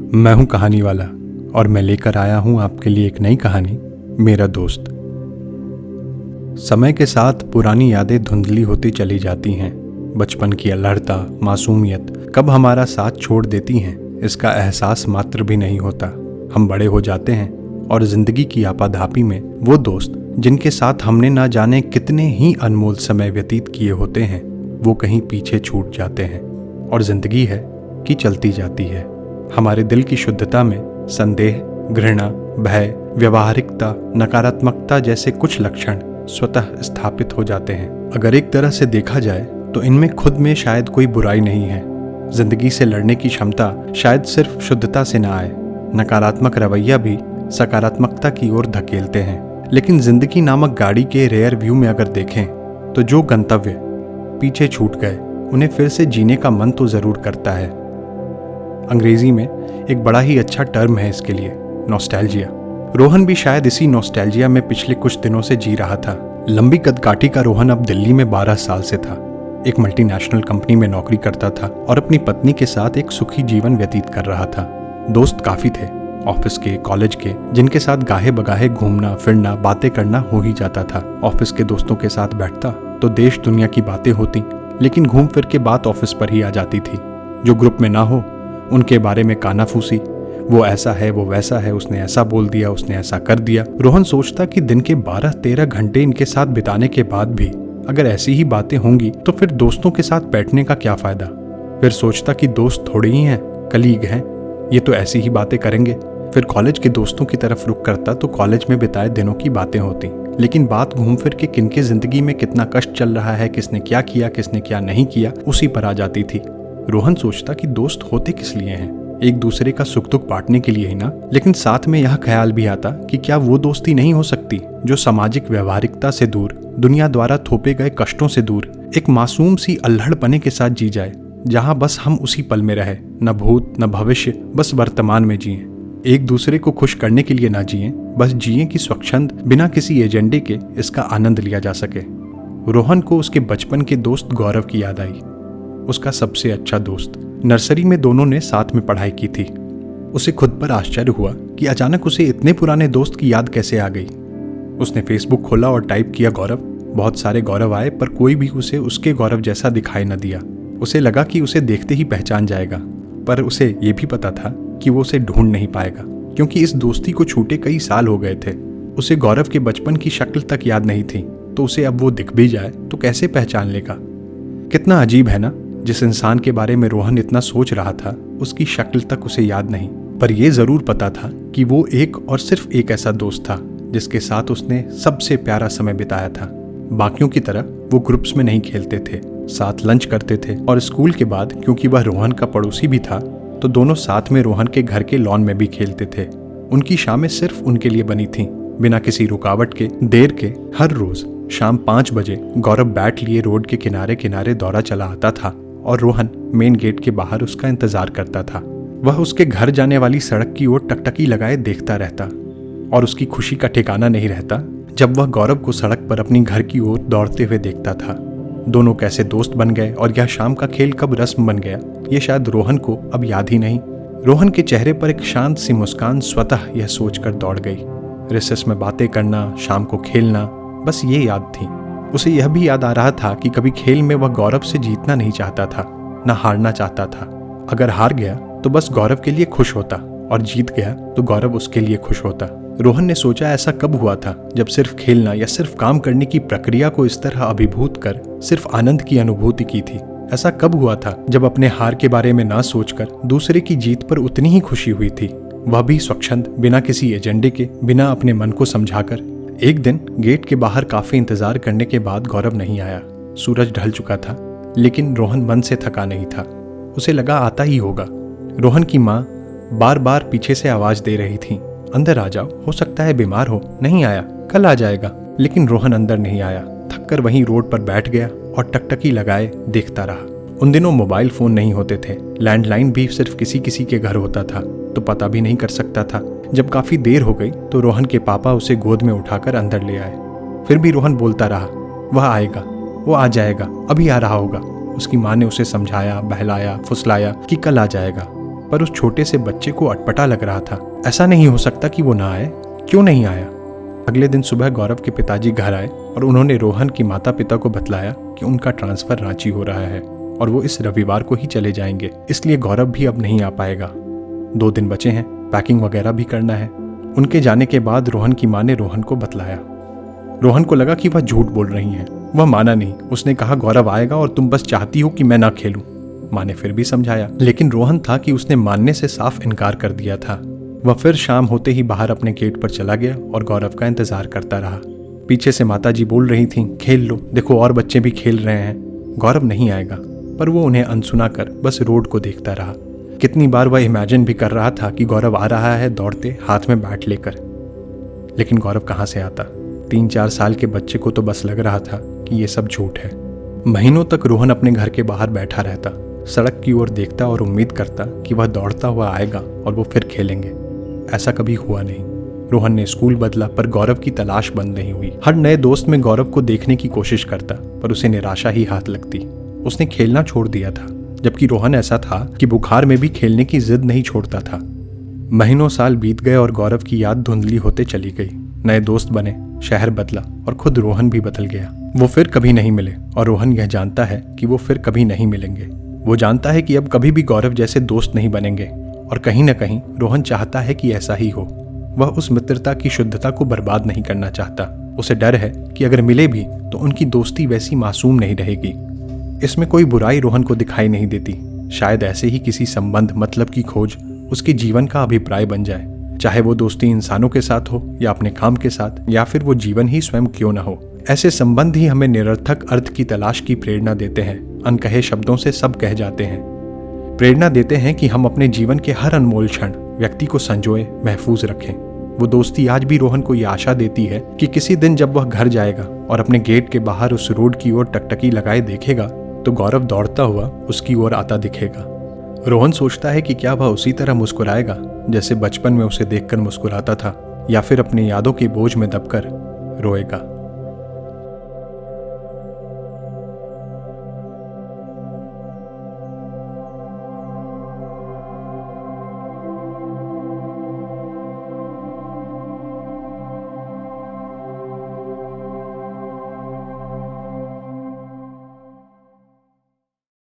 मैं हूं कहानी वाला और मैं लेकर आया हूं आपके लिए एक नई कहानी, मेरा दोस्त। समय के साथ पुरानी यादें धुंधली होती चली जाती हैं। बचपन की अल्हड़ता, मासूमियत कब हमारा साथ छोड़ देती हैं, इसका एहसास मात्र भी नहीं होता। हम बड़े हो जाते हैं और जिंदगी की आपाधापी में वो दोस्त जिनके साथ हमने ना जाने कितने ही अनमोल समय व्यतीत किए होते हैं, वो कहीं पीछे छूट जाते हैं और जिंदगी है कि चलती जाती है। हमारे दिल की शुद्धता में संदेह, घृणा, भय, व्यवहारिकता, नकारात्मकता जैसे कुछ लक्षण स्वतः स्थापित हो जाते हैं। अगर एक तरह से देखा जाए तो इनमें खुद में शायद कोई बुराई नहीं है। जिंदगी से लड़ने की क्षमता शायद सिर्फ शुद्धता से ना आए। नकारात्मक रवैया भी सकारात्मकता की ओर धकेलते हैं। लेकिन जिंदगी नामक गाड़ी के रेयर व्यू में अगर देखें तो जो गंतव्य पीछे छूट गए उन्हें फिर से जीने का मन तो जरूर करता है। अंग्रेजी में एक बड़ा ही अच्छा टर्म है इसके लिए, नॉस्टैल्जिया। रोहन भी शायद इसी नॉस्टैल्जिया में पिछले कुछ दिनों से जी रहा था। लंबी कदकाठी का रोहन अब दिल्ली में 12 साल से था। एक मल्टीनेशनल कंपनी में नौकरी करता था और अपनी पत्नी के साथ एक सुखी जीवन व्यतीत कर रहा था। दोस्त काफी थे, ऑफिस के, कॉलेज के, जिनके साथ गाहे बगाहे घूमना फिरना, बातें करना हो ही जाता था। ऑफिस के दोस्तों के साथ बैठता तो देश दुनिया की बातें होती, लेकिन घूम फिर के बात ऑफिस पर ही आ जाती थी। जो ग्रुप में ना हो उनके बारे में कानाफूसी, वो ऐसा है, वो वैसा है, उसने ऐसा बोल दिया, उसने ऐसा कर दिया। रोहन सोचता कि दिन के 12-13 घंटे इनके साथ बिताने के बाद भी अगर ऐसी ही बातें होंगी तो फिर दोस्तों के साथ बैठने का क्या फायदा। फिर सोचता कि दोस्त थोड़े ही हैं, कलीग हैं, ये तो ऐसी ही बातें करेंगे। फिर कॉलेज के दोस्तों की तरफ रुख करता तो कॉलेज में बिताए दिनों की बातें होती, लेकिन बात घूम फिर के किनके जिंदगी में कितना कष्ट चल रहा है, किसने क्या किया, किसने क्या नहीं किया, उसी पर आ जाती थी। रोहन सोचता कि दोस्त होते किस लिए हैं, एक दूसरे का सुख दुख बांटने के लिए ही ना। लेकिन साथ में यह ख्याल भी आता कि क्या वो दोस्ती नहीं हो सकती जो सामाजिक व्यवहारिकता से दूर, दुनिया द्वारा थोपे गए कष्टों से दूर, एक मासूम सी अल्हड़पने के साथ जी जाए, जहां बस हम उसी पल में रहे, न भूत न भविष्य, बस वर्तमान में जिए। एक दूसरे को खुश करने के लिए ना जिए, बस जिए कि स्वच्छंद, बिना किसी एजेंडे के इसका आनंद लिया जा सके। रोहन को उसके बचपन के दोस्त गौरव की याद आई, उसका सबसे अच्छा दोस्त। नर्सरी में दोनों ने साथ में पढ़ाई की थी। उसे खुद पर आश्चर्य हुआ कि अचानक उसे इतने पुराने दोस्त की याद कैसे आ गई। उसने फेसबुक खोला और टाइप किया गौरव। बहुत सारे गौरव आए पर कोई भी उसे उसके गौरव जैसा दिखाई न दिया। उसे लगा कि उसे देखते ही पहचान जाएगा, पर उसे ये भी पता था कि वो उसे ढूंढ नहीं पाएगा, क्योंकि इस दोस्ती को छूटे कई साल हो गए थे। उसे गौरव के बचपन की शक्ल तक याद नहीं थी, तो उसे अब वो दिख भी जाए तो कैसे पहचान लेगा। कितना अजीब है ना, जिस इंसान के बारे में रोहन इतना सोच रहा था उसकी शक्ल तक उसे याद नहीं, पर यह जरूर पता था कि वो एक और सिर्फ एक ऐसा दोस्त था जिसके साथ उसने सबसे प्यारा समय बिताया था। बाकियों की तरह वो ग्रुप्स में नहीं खेलते थे, साथ लंच करते थे और स्कूल के बाद क्योंकि वह रोहन का पड़ोसी भी था तो दोनों साथ में रोहन के घर के लॉन में भी खेलते थे। उनकी शामें सिर्फ उनके लिए बनी थीं, बिना किसी रुकावट के, देर के। हर रोज शाम 5 बजे गौरव बैट लिए रोड के किनारे किनारे दौड़ा चला आता था और रोहन मेन गेट के बाहर उसका इंतजार करता था। वह उसके घर जाने वाली सड़क की ओर टकटकी लगाए देखता रहता और उसकी खुशी का ठिकाना नहीं रहता जब वह गौरव को सड़क पर अपनी घर की ओर दौड़ते हुए देखता था। दोनों कैसे दोस्त बन गए और यह शाम का खेल कब रस्म बन गया, ये शायद रोहन को अब याद ही नहीं। रोहन के चेहरे पर एक शांत सी मुस्कान स्वतः यह सोचकर दौड़ गई। रिसेस में बातें करना, शाम को खेलना, बस ये याद थी। उसे यह भी याद आ रहा था कि कभी खेल में वह गौरव से जीतना नहीं चाहता था, न हारना चाहता था। अगर हार गया तो बस गौरव के लिए खुश होता और जीत गया तो गौरव उसके लिए खुश होता। रोहन ने सोचा ऐसा कब हुआ था जब सिर्फ खेलना या सिर्फ काम करने की प्रक्रिया को इस तरह अभिभूत कर सिर्फ आनंद की अनुभूति की थी। ऐसा कब हुआ था जब अपने हार के बारे में ना सोचकर दूसरे की जीत पर उतनी ही खुशी हुई थी, वह भी स्वच्छंद, बिना किसी एजेंडे के, बिना अपने मन को समझाकर। एक दिन गेट के बाहर काफी इंतजार करने के बाद गौरव नहीं आया। सूरज ढल चुका था, लेकिन रोहन मन से थका नहीं था। उसे लगा आता ही होगा। रोहन की माँ बार बार पीछे से आवाज दे रही थी, अंदर आ जाओ, हो सकता है बीमार हो, नहीं आया, कल आ जाएगा। लेकिन रोहन अंदर नहीं आया। थक कर वहीं रोड पर बैठ गया और टकटकी लगाए देखता रहा। उन दिनों मोबाइल फोन नहीं होते थे, लैंडलाइन भी सिर्फ किसी किसी के घर होता था, तो पता भी नहीं कर सकता था। जब काफी देर हो गई तो रोहन के पापा उसे गोद में उठाकर अंदर ले आए। फिर भी रोहन बोलता रहा, वह आएगा, वो आ जाएगा, अभी आ रहा होगा। उसकी माँ ने उसे समझाया, बहलाया, फुसलाया कि कल आ जाएगा। पर उस छोटे से बच्चे को अटपटा लग रहा था। ऐसा नहीं हो सकता कि वो ना आए। क्यों नहीं आया? अगले दिन सुबह गौरव के पिताजी घर आए और उन्होंने रोहन की माता पिता को बतलाया कि उनका ट्रांसफर रांची हो रहा है और वो इस रविवार को ही चले जाएंगे, इसलिए गौरव भी अब नहीं आ पाएगा। 2 दिन बचे हैं, पैकिंग वगैरह भी करना है। उनके जाने के बाद रोहन की माँ ने रोहन को बतलाया। रोहन को लगा कि वह झूठ बोल रही हैं। वह माना नहीं। उसने कहा गौरव आएगा और तुम बस चाहती हो कि मैं ना खेलूं। माँ ने फिर भी समझाया, लेकिन रोहन था कि उसने मानने से साफ इनकार कर दिया था। वह फिर शाम होते ही बाहर अपने गेट पर चला गया और गौरव का इंतजार करता रहा। पीछे से माताजी बोल रही थीं, खेल लो, देखो और बच्चे भी खेल रहे हैं, गौरव नहीं आएगा। पर वो उन्हें अनसुना कर बस रोड को देखता रहा। कितनी बार वह इमेजिन भी कर रहा था कि गौरव आ रहा है दौड़ते हाथ में बैट लेकर, लेकिन गौरव कहाँ से आता। 3-4 साल के बच्चे को तो बस लग रहा था कि ये सब झूठ है। महीनों तक रोहन अपने घर के बाहर बैठा रहता, सड़क की ओर देखता और उम्मीद करता कि वह दौड़ता हुआ आएगा और वो फिर खेलेंगे। ऐसा कभी हुआ नहीं। रोहन ने स्कूल बदला पर गौरव की तलाश बंद नहीं हुई। हर नए दोस्त में गौरव को देखने की कोशिश करता, पर उसे निराशा ही हाथ लगती। उसने खेलना छोड़ दिया था, जबकि रोहन ऐसा था कि बुखार में भी खेलने की जिद नहीं छोड़ता था। महीनों साल बीत गए और गौरव की याद धुंधली होते चली गई। नए दोस्त बने, शहर बदला और खुद रोहन भी बदल गया। वो फिर कभी नहीं मिले और रोहन यह जानता है कि वो फिर कभी नहीं मिलेंगे। वो जानता है कि अब कभी भी गौरव जैसे दोस्त नहीं बनेंगे और कहीं न कहीं रोहन चाहता है कि ऐसा ही हो। वह उस मित्रता की शुद्धता को बर्बाद नहीं करना चाहता। उसे डर है कि अगर मिले भी तो उनकी दोस्ती वैसी मासूम नहीं रहेगी। इसमें कोई बुराई रोहन को दिखाई नहीं देती। शायद ऐसे ही किसी संबंध मतलब की खोज उसके जीवन का अभिप्राय बन जाए, चाहे वो दोस्ती इंसानों के साथ हो या अपने काम के साथ, या फिर वो जीवन ही स्वयं क्यों न हो। ऐसे संबंध ही हमें निरर्थक अर्थ की तलाश की प्रेरणा देते हैं। अनकहे शब्दों से सब कह जाते हैं। प्रेरणा देते हैं कि हम अपने जीवन के हर अनमोल क्षण व्यक्ति को संजोए महफूज रखें। वो दोस्ती आज भी रोहन को यह आशा देती है कि किसी दिन जब वह घर जाएगा और अपने गेट के बाहर उस रोड की ओर टकटकी लगाए देखेगा तो गौरव दौड़ता हुआ उसकी ओर आता दिखेगा। रोहन सोचता है कि क्या वह उसी तरह मुस्कुराएगा जैसे बचपन में उसे देखकर मुस्कुराता था, या फिर अपनी यादों के बोझ में दबकर रोएगा।